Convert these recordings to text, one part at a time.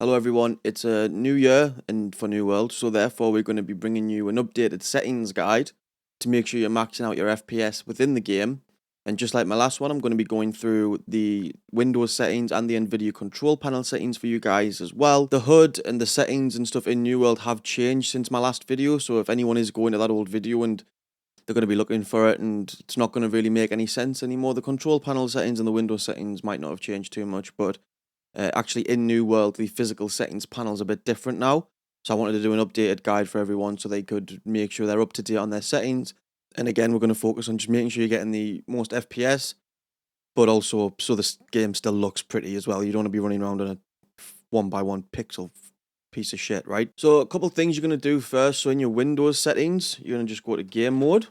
Hello everyone, it's a new year and for New World, so therefore we're going to be bringing you an updated settings guide to make sure you're maxing out your FPS within the game. And just like my last one, I'm going to be going through the Windows settings and the NVIDIA control panel settings for you guys as well. The HUD and the settings and stuff in New World have changed since my last video, so if anyone is going to that old video and they're going to be looking for it and it's not going to really make any sense anymore, the control panel settings and the Windows settings might not have changed too much, but actually, in New World, the physical settings panel is a bit different now. So I wanted to do an updated guide for everyone so they could make sure they're up to date on their settings. And again, we're going to focus on just making sure you're getting the most FPS, but also so this game still looks pretty as well. You don't want to be running around on a 1x1 pixel piece of shit, right? So a couple things you're going to do first. So in your Windows settings, you're going to just go to game mode.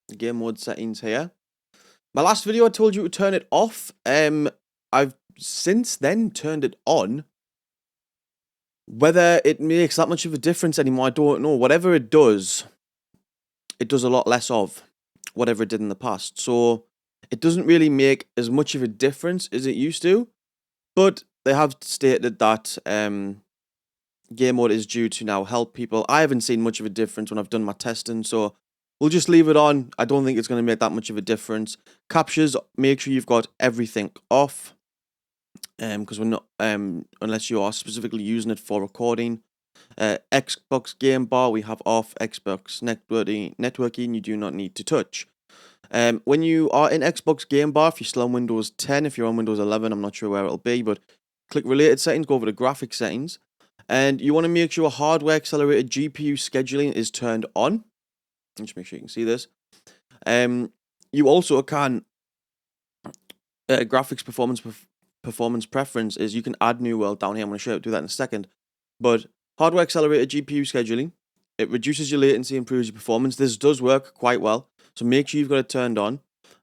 The game mode settings here. My last video, I told you to turn it off. I've since then turned it on. Whether it makes that much of a difference anymore, I don't know. Whatever it does a lot less of whatever it did in the past. So it doesn't really make as much of a difference as it used to. But they have stated that game mode is due to now help people. I haven't seen much of a difference when I've done my testing, so we'll just leave it on. I don't think it's going to make that much of a difference. Captures, make sure you've got everything off. Because we're not, unless you are specifically using it for recording. Xbox game bar we have off. Xbox networking you do not need to touch. When you are in Xbox game bar, if you're still on Windows 10, if you're on Windows 11, I'm not sure where it'll be, but click related settings, go over to graphics settings, and you want to make sure hardware accelerated GPU scheduling is turned on. Just make sure you can see this. You also can graphics performance preference is you can add New World down here. I'm going to show you how to do that in a second. But hardware accelerated GPU scheduling, it reduces your latency, improves your performance. This does work quite well, so make sure you've got it turned on.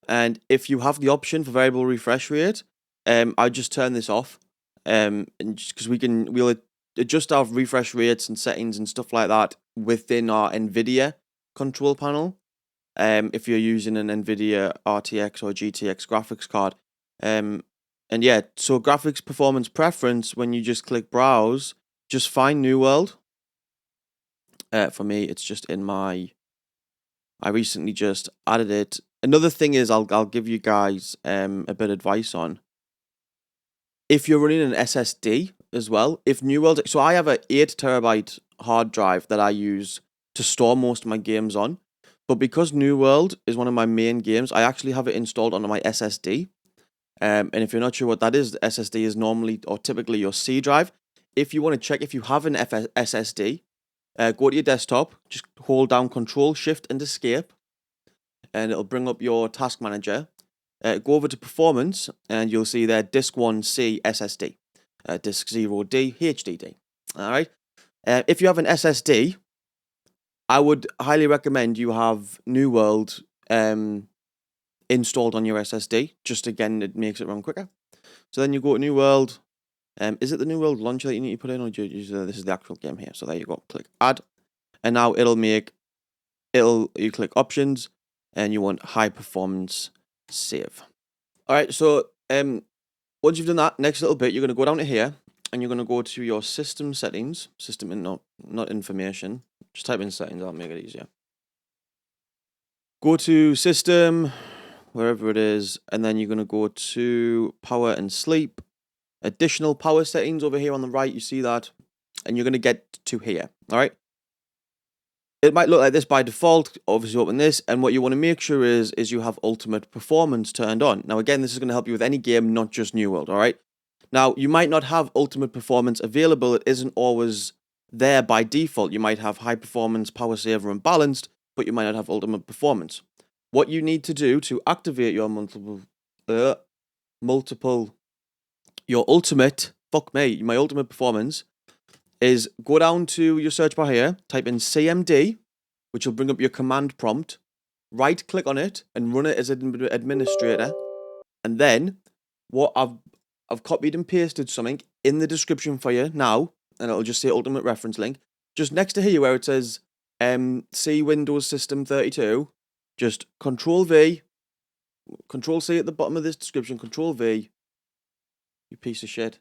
And if you have the option for variable refresh rate, I just turn this off. And just because we'll adjust our refresh rates and settings and stuff like that within our NVIDIA control panel. If you're using an NVIDIA RTX or GTX graphics card. And yeah, so graphics performance preference, when you just click browse, just find New World. For me, it's just in I recently just added it. Another thing is I'll give you guys a bit of advice on. If you're running an SSD as well, if New World, so I have a 8 terabyte hard drive that I use to store most of my games on. But because New World is one of my main games, I actually have it installed on my SSD. And if you're not sure what that is, the SSD is normally or typically your C drive. If you want to check if you have an SSD, go to your desktop, just hold down Control, Shift, and Escape, and it'll bring up your task manager. Go over to Performance, and you'll see there Disk 1C SSD, Disk 0D HDD. All right. If you have an SSD, I would highly recommend you have New World installed on your SSD. Just again, it makes it run quicker. So then you go to New World. Is it the New World launcher that you need to put in, or this is the actual game here? So there you go. Click Add, and now you click Options, and you want High Performance Save. All right. So once you've done that, next little bit, you're going to go down to here, and you're going to go to your System Settings. Not Information. Just type in Settings. That'll make it easier. Go to System, wherever it is, and then you're going to go to Power and Sleep. Additional power settings over here on the right, you see that, and you're going to get to here. All right, it might look like this by default. Obviously open this, and what you want to make sure is you have ultimate performance turned on. Now again, this is going to help you with any game, not just New World. All right, now you might not have ultimate performance available. It isn't always there by default. You might have high performance, power saver, and balanced, but you might not have ultimate performance. What you need to do to activate your your ultimate performance is go down to your search bar here, type in CMD, which will bring up your command prompt, right click on it and run it as an administrator. And then what I've copied and pasted something in the description for you now, and it'll just say ultimate reference link. Just next to here where it says C Windows System 32, just Control V, Control C at the bottom of this description, Control V, you piece of shit.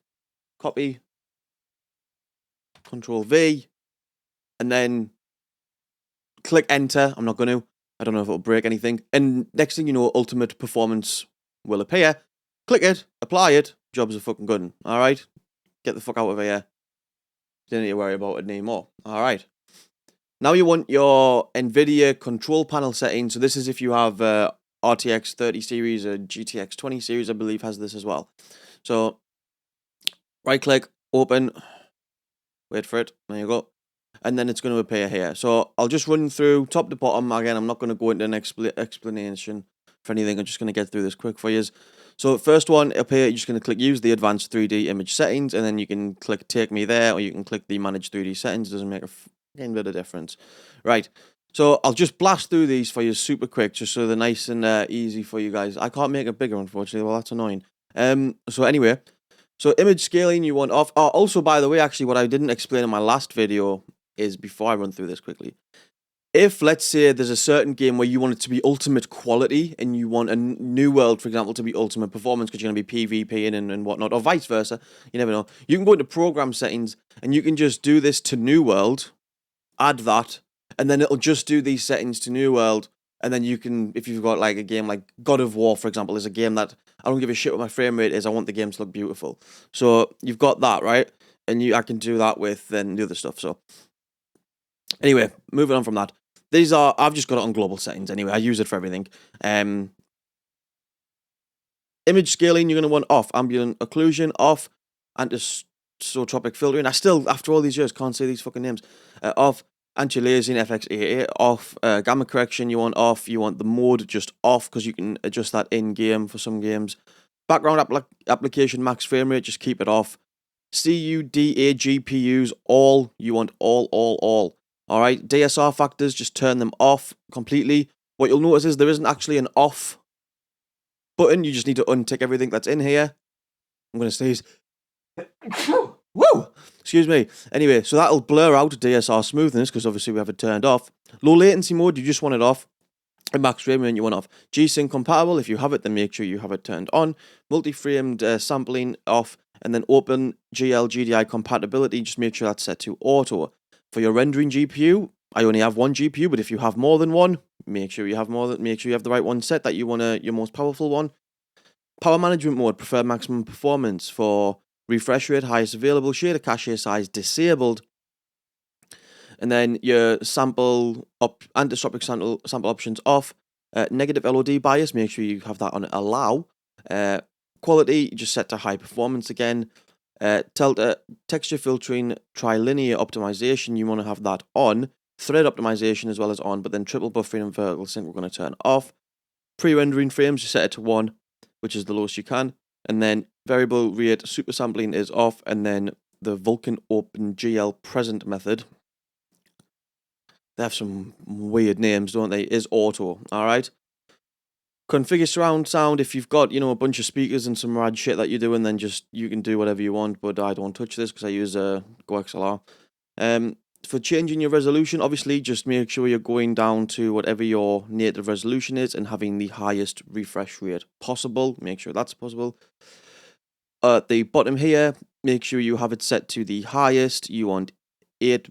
Copy, Control V, and then click enter. I'm not going to. I don't know if it'll break anything. And next thing you know, ultimate performance will appear. Click it, apply it. Jobs are fucking good. All right, get the fuck out of here. Don't need to worry about it anymore. All right. Now you want your NVIDIA control panel setting. So this is if you have RTX 30 series or GTX 20 series, I believe has this as well. So right click, open, wait for it. There you go. And then it's going to appear here. So I'll just run through top to bottom. Again, I'm not going to go into an explanation for anything. I'm just going to get through this quick for you. So first one up here, you're just going to click use the advanced 3D image settings, and then you can click take me there, or you can click the manage 3D settings. It doesn't make a fucking bit of difference. Right. So I'll just blast through these for you super quick, just so they're nice and easy for you guys. I can't make it bigger, unfortunately. Well, that's annoying. So anyway, so image scaling you want off. Oh, also, by the way, actually, what I didn't explain in my last video is, before I run through this quickly, if, let's say, there's a certain game where you want it to be ultimate quality and you want a new world, for example, to be ultimate performance because you're going to be PvPing and whatnot, or vice versa, you never know, you can go into program settings and you can just do this to new world, add that, and then it'll just do these settings to new world. And then you can, if you've got like a game like God of War, for example, is a game that I don't give a shit what my frame rate is, I want the game to look beautiful. So you've got that, right? And I can do that with then the other stuff. So anyway, moving on from that. These are, I've just got it on global settings anyway. I use it for everything. Image scaling, you're going to want off. Ambient occlusion, off. Anisotropic filtering. I still, after all these years, can't say these fucking names. Off. Anti-aliasing, FXAA, off. Gamma correction, you want off. You want the mode just off, because you can adjust that in-game for some games. Background application, max frame rate, just keep it off. CUDA GPUs, all. You want all. Alright, DSR factors, just turn them off completely. What you'll notice is there isn't actually an off button. You just need to untick everything that's in here. I'm going to sneeze. Woo! Excuse me. Anyway, so that'll blur out DSR smoothness, because obviously we have it turned off. Low latency mode, you just want it off. And max frame rate, you want off. G-Sync compatible, if you have it, then make sure you have it turned on. Multi-framed sampling, off. And then open GL GDI compatibility, just make sure that's set to auto. For your rendering GPU, I only have one GPU, but if you have more than one, make sure you have the right one set, that you want your most powerful one. Power management mode, prefer maximum performance. For refresh rate, highest available. Shader cache size disabled. And then your anisotropic sample options off. Negative LOD bias, make sure you have that on allow. Quality, just set to high performance again. Texture filtering, trilinear optimization, you want to have that on. Thread optimization as well as on, but then triple buffering and vertical sync we're going to turn off. Pre-rendering frames, you set it to 1, which is the lowest you can. And then variable rate super sampling is off, and then the Vulkan OpenGL present method, they have some weird names, don't they, is auto, alright? Configure surround sound. If you've got, a bunch of speakers and some rad shit that you're doing, then just, you can do whatever you want, but I don't touch this because I use GoXLR. For changing your resolution, obviously, just make sure you're going down to whatever your native resolution is and having the highest refresh rate possible. Make sure that's possible. At the bottom here, make sure you have it set to the highest. You want 8,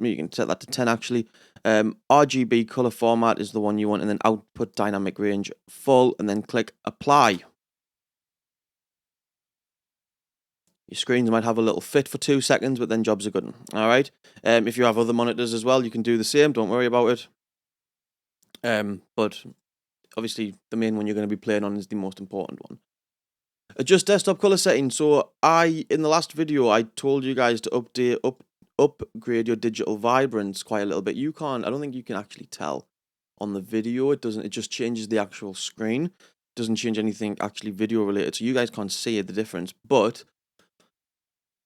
you can set that to 10 actually. RGB color format is the one you want, and then output dynamic range full, and then click apply. Your screens might have a little fit for 2 seconds, but then jobs are good. Alright. If you have other monitors as well, you can do the same, don't worry about it. But obviously the main one you're going to be playing on is the most important one. Adjust desktop color settings. So in the last video, I told you guys to upgrade your digital vibrance quite a little bit. I don't think you can actually tell on the video. It just changes the actual screen. It doesn't change anything actually video related. So you guys can't see the difference. But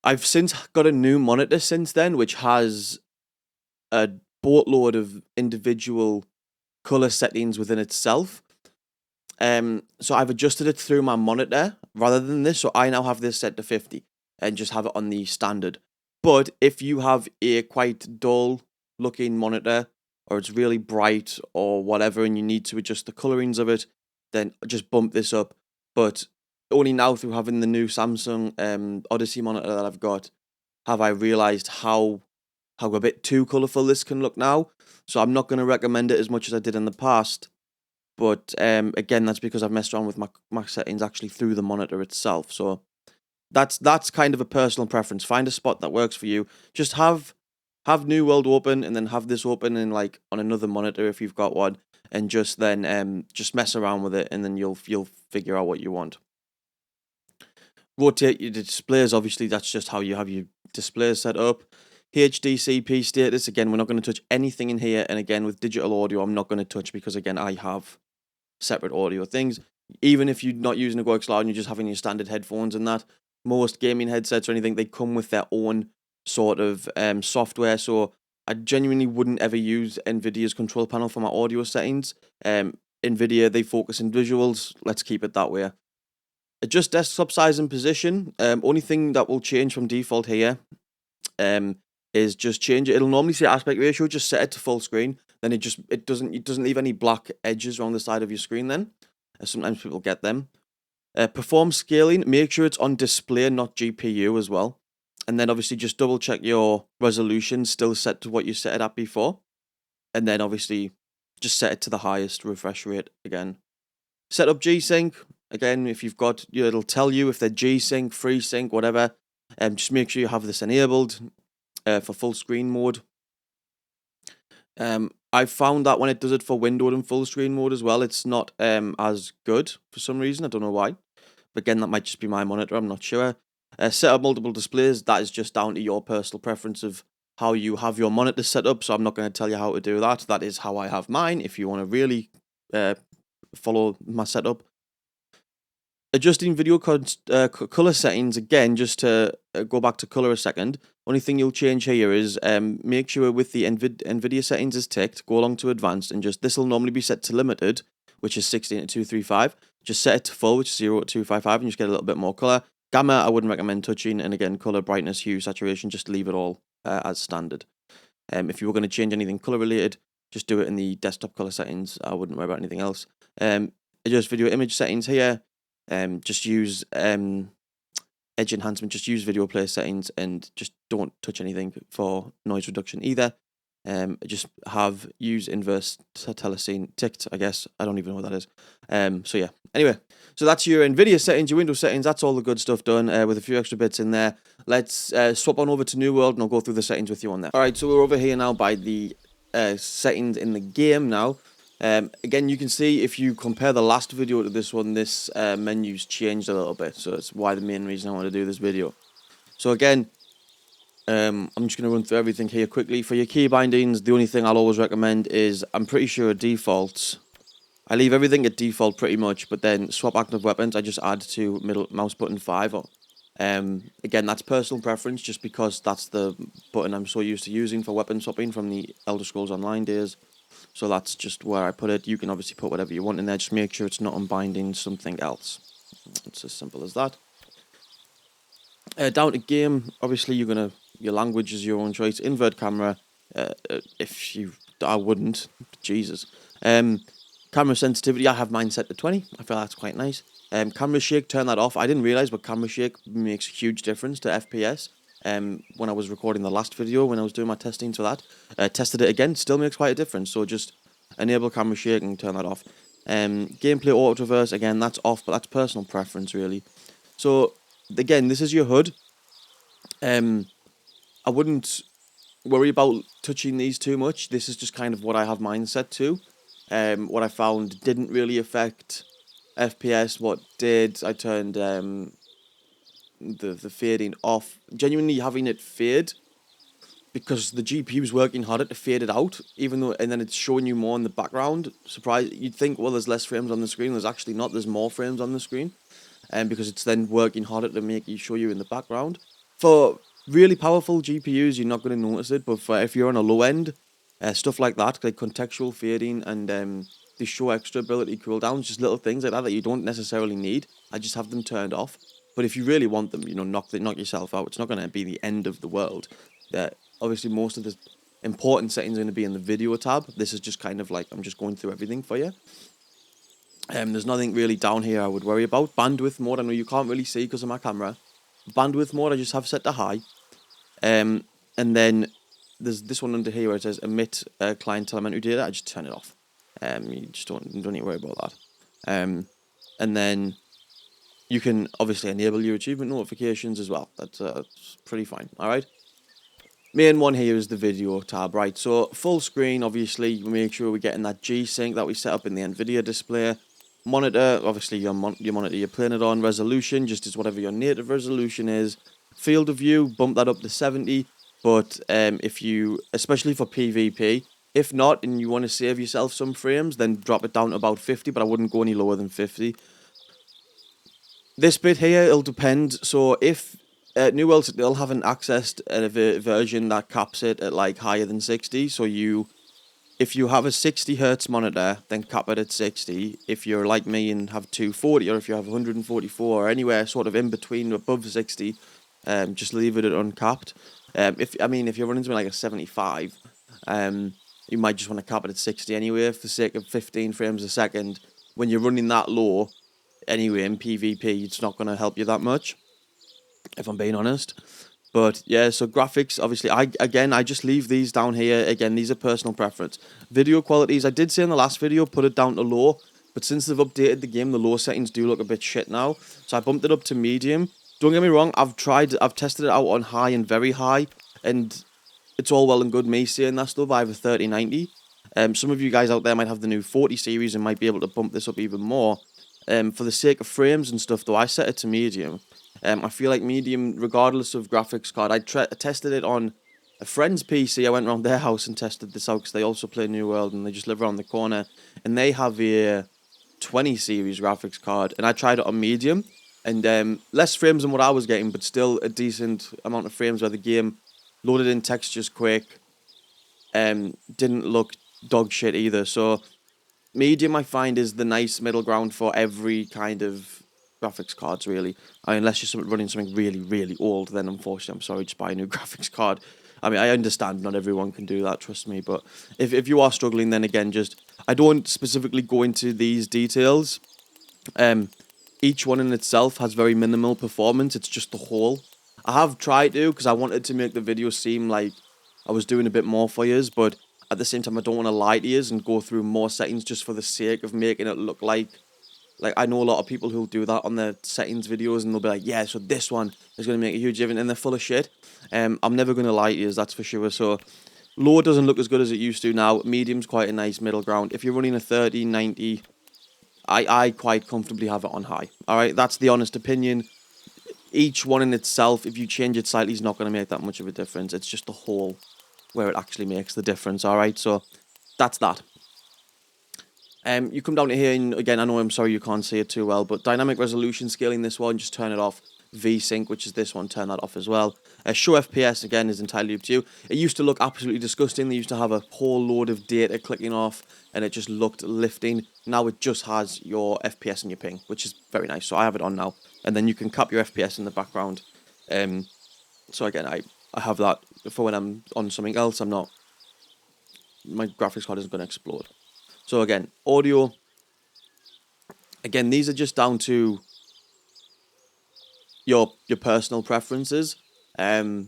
I've since got a new monitor since then, which has a boatload of individual color settings within itself. So I've adjusted it through my monitor rather than this. So I now have this set to 50 and just have it on the standard. But if you have a quite dull looking monitor, or it's really bright or whatever, and you need to adjust the colorings of it, then just bump this up. But only now through having the new Samsung Odyssey monitor that I've got, have I realized how a bit too colourful this can look now. So I'm not going to recommend it as much as I did in the past. But again, that's because I've messed around with my settings actually through the monitor itself. So that's kind of a personal preference. Find a spot that works for you. Just have New World open, and then have this open in like on another monitor if you've got one, and just then just mess around with it, and then you'll figure out what you want. Rotate your displays. Obviously, that's just how you have your displays set up. HDCP status. Again, we're not going to touch anything in here. And again, with digital audio, I'm not going to touch because again, I have separate audio things. Even if you're not using a GoXLR and you're just having your standard headphones and that, most gaming headsets or anything, they come with their own sort of software. So I genuinely wouldn't ever use NVIDIA's control panel for my audio settings. NVIDIA, they focus on visuals. Let's keep it that way. Adjust desktop size and position. Only thing that will change from default here is just change it. It'll normally say aspect ratio. Just set it to full screen. Then it doesn't leave any black edges around the side of your screen. Then sometimes people get them. Perform scaling. Make sure it's on display, not GPU as well. And then obviously just double check your resolution still set to what you set it at before. And then obviously just set it to the highest refresh rate again. Set up G-Sync. Again, if you've got, it'll tell you if they're G-Sync, FreeSync, whatever. Just make sure you have this enabled for full screen mode. I found that when it does it for windowed and full screen mode as well, it's not as good for some reason. I don't know why. But again, that might just be my monitor. I'm not sure. Set up multiple displays. That is just down to your personal preference of how you have your monitor set up. So I'm not going to tell you how to do that. That is how I have mine. If you want to really follow my setup. Adjusting video color settings, again, just to go back to color a second. Only thing you'll change here is make sure with the NVIDIA settings is ticked, go along to advanced, and just this will normally be set to limited, which is 16 to 235. Just set it to full, which is 0 to 255, and just get a little bit more color. Gamma, I wouldn't recommend touching, and again, color, brightness, hue, saturation, just leave it all as standard. If you were going to change anything color related, just do it in the desktop color settings. I wouldn't worry about anything else. Adjust video image settings here. Just use edge enhancement, just use video player settings, and just don't touch anything for noise reduction either. Just use inverse telecine ticked, I guess. I don't even know what that is. So yeah, anyway, so that's your NVIDIA settings, your Windows settings. That's all the good stuff done with a few extra bits in there. Let's swap on over to New World and I'll go through the settings with you on there. All right, so we're over here now by the settings in the game now. Again, you can see if you compare the last video to this one, this menu's changed a little bit. So that's why the main reason I want to do this video. So again, I'm just going to run through everything here quickly. For your key bindings, the only thing I'll always recommend is, I'm pretty sure defaults, I leave everything at default pretty much, but then swap active weapons, I just add to middle mouse button 5. Again, that's personal preference, just because that's the button I'm so used to using for weapon swapping from the Elder Scrolls Online days. So that's just where I put it. You can obviously put whatever you want in there. Just make sure it's not unbinding something else. It's as simple as that. Down to game, obviously your language is your own choice. Invert camera, I wouldn't. Jesus. Camera sensitivity, I have mine set to 20. I feel that's quite nice. Camera shake, turn that off. I didn't realize, but camera shake makes a huge difference to FPS. When I was recording the last video, when I was doing my testing for that, tested it again, still makes quite a difference. So just enable camera shake and turn that off. Gameplay auto reverse, again, that's off, but that's personal preference really. So again, this is your HUD. I wouldn't worry about touching these too much. This is just kind of what I have mine set to. What I found didn't really affect FPS. What did, I turned the fading off. Genuinely having it fade, because the GPU is working harder to fade it out, even though, and then it's showing you more in the background. Surprise, you'd think, well, there's less frames on the screen. There's actually not. There's more frames on the screen, because it's then working harder to make you show you in the background. For really powerful GPUs, you're not going to notice it, but for if you're on a low end, stuff like that, like contextual fading and the show extra ability cooldowns, just little things like that you don't necessarily need, I just have them turned off. But if you really want them, knock yourself out. It's not going to be the end of the world. Obviously, most of the important settings are going to be in the video tab. This is just kind of like, I'm just going through everything for you. There's nothing really down here I would worry about. Bandwidth mode, I know you can't really see because of my camera. Bandwidth mode, I just have set to high. And then there's this one under here where it says emit client telemetry data. I just turn it off. You just don't need to worry about that. And then you can obviously enable your achievement notifications as well. That's pretty fine. All right. Main one here is the video tab, right? So full screen, obviously, we make sure we're getting that G-Sync that we set up in the NVIDIA display. Monitor, obviously your monitor you're playing it on. Resolution, just as whatever your native resolution is. Field of view, bump that up to 70. But if you, especially for PvP, if not, and you want to save yourself some frames, then drop it down to about 50, but I wouldn't go any lower than 50. This bit here, it'll depend. So if New World still haven't accessed a version that caps it at like higher than 60. So if you have a 60 hertz monitor, then cap it at 60. If you're like me and have 240, or if you have 144, or anywhere sort of in between above 60, just leave it at uncapped. If you're running something like a 75, you might just want to cap it at 60 anyway, for the sake of 15 frames a second. When you're running that low, anyway, in PvP, it's not going to help you that much, if I'm being honest. But yeah, so graphics, obviously, I just leave these down here. Again, these are personal preference. Video qualities, I did say in the last video, put it down to low, but since they've updated the game, the low settings do look a bit shit now. So I bumped it up to medium. Don't get me wrong, I've tested it out on high and very high, and it's all well and good me saying that stuff. I have a 3090. Some of you guys out there might have the new 40 series and might be able to bump this up even more. For the sake of frames and stuff, though, I set it to medium. I feel like medium, regardless of graphics card. I tested it on a friend's PC. I went around their house and tested this out because they also play New World and they just live around the corner. And they have a 20 series graphics card. And I tried it on medium. And less frames than what I was getting, but still a decent amount of frames where the game loaded in textures quick. Didn't look dog shit either. So medium, I find, is the nice middle ground for every kind of graphics cards, really. I mean, unless you're running something really, really old, then unfortunately, I'm sorry, just buy a new graphics card. I mean, I understand not everyone can do that, trust me, but if you are struggling, then again, I don't specifically go into these details. Each one in itself has very minimal performance, it's just the whole. I have tried to, because I wanted to make the video seem like I was doing a bit more for yous, but at the same time, I don't want to lie to yous and go through more settings just for the sake of making it look like I know a lot of people who'll do that on their settings videos, and they'll be like, yeah, so this one is going to make a huge difference, and they're full of shit. I'm never going to lie to you, that's for sure. So low doesn't look as good as it used to now. Medium's quite a nice middle ground. If you're running a 3090, I quite comfortably have it on high. Alright, that's the honest opinion. Each one in itself, if you change it slightly, is not going to make that much of a difference. It's just the whole where it actually makes the difference. Alright, so that's that. You come down to here, and again, I know, I'm sorry you can't see it too well, but dynamic resolution scaling, this one, just turn it off. V-Sync, which is this one, turn that off as well. Show FPS, again, is entirely up to you. It used to look absolutely disgusting. They used to have a whole load of data clicking off, and it just looked lifting. Now it just has your FPS and your ping, which is very nice. So I have it on now. And then you can cap your FPS in the background. So again, I have that for when I'm on something else. My graphics card isn't going to explode. So again, audio. Again, these are just down to your personal preferences. I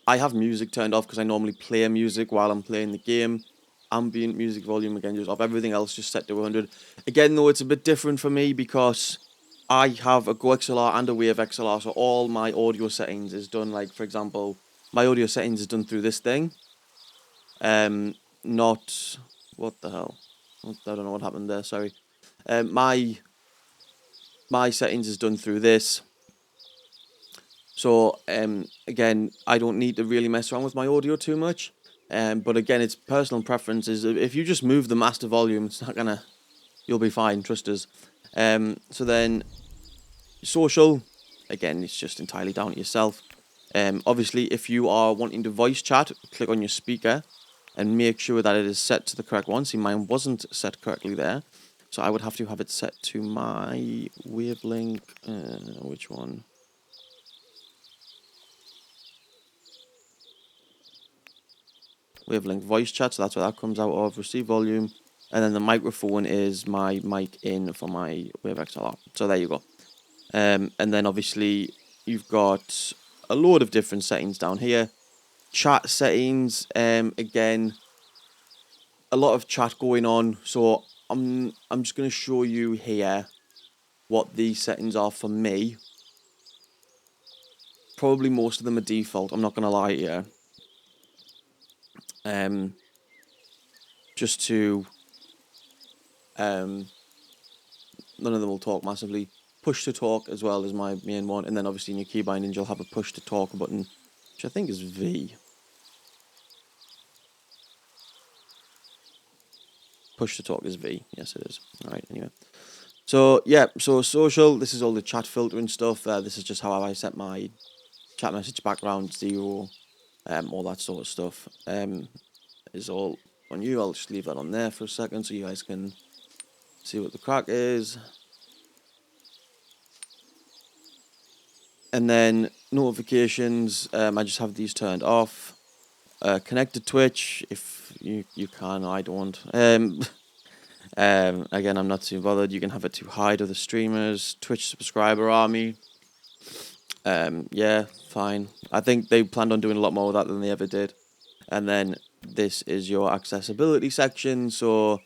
have music turned off because I normally play music while I'm playing the game. Ambient music volume, again, just off. Everything else just set to 100. Again, though, it's a bit different for me because I have a Go XLR and a Wave XLR, so all my audio settings is done, like, for example, my audio settings is done through this thing. Not... What the hell? I don't know what happened there, sorry. My settings is done through this. So, again, I don't need to really mess around with my audio too much. But again, it's personal preferences. If you just move the master volume, it's not gonna... You'll be fine, trust us. So then, social, again, it's just entirely down to yourself. Obviously, if you are wanting to voice chat, click on your speaker and make sure that it is set to the correct one. See, mine wasn't set correctly there. So I would have to have it set to my wavelength. Which one? Wavelength voice chat. So that's what that comes out of. Receive volume. And then the microphone is my mic in for my Wave XLR. So there you go. And then obviously you've got a load of different settings down here. Chat settings, again, a lot of chat going on, so I'm just going to show you here what these settings are for me. Probably most of them are default, I'm not going to lie here. Just to none of them will talk massively. Push to talk as well is my main one, and then obviously in your key bindings you'll have a push to talk button, which I think is V. Push to talk is V. Yes, it is. All right. Anyway, so yeah, so social. This is all the chat filtering stuff. This is just how I set my chat message background 0, all that sort of stuff. Is all on you. I'll just leave that on there for a second so you guys can see what the crack is. And then notifications, I just have these turned off. Connect to Twitch if you can. I don't. Again, I'm not too bothered. You can have it to hide other streamers. Twitch subscriber army. Yeah, fine. I think they planned on doing a lot more of that than they ever did. And then this is your accessibility section. So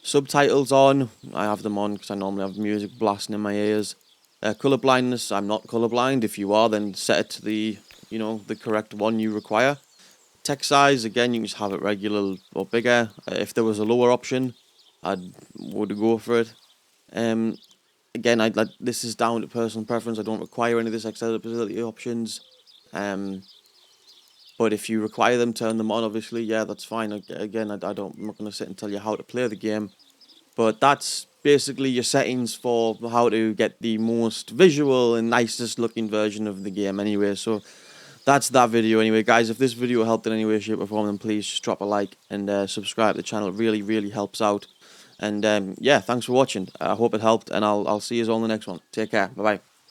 subtitles on. I have them on because I normally have music blasting in my ears. Color blindness. I'm not colorblind. If you are, then set it to the the correct one you require. Text size, again, you can just have it regular or bigger. If there was a lower option, I would go for it. Again, this is down to personal preference. I don't require any of this accessibility options. But if you require them, turn them on, obviously. Yeah, that's fine. Again, I'm not going to sit and tell you how to play the game. But that's basically your settings for how to get the most visual and nicest looking version of the game anyway. So that's that video anyway, guys. If this video helped in any way, shape or form, then please just drop a like and subscribe to the channel. It really, really helps out. And yeah, thanks for watching. I hope it helped, and I'll see you all in the next one. Take care. Bye-bye.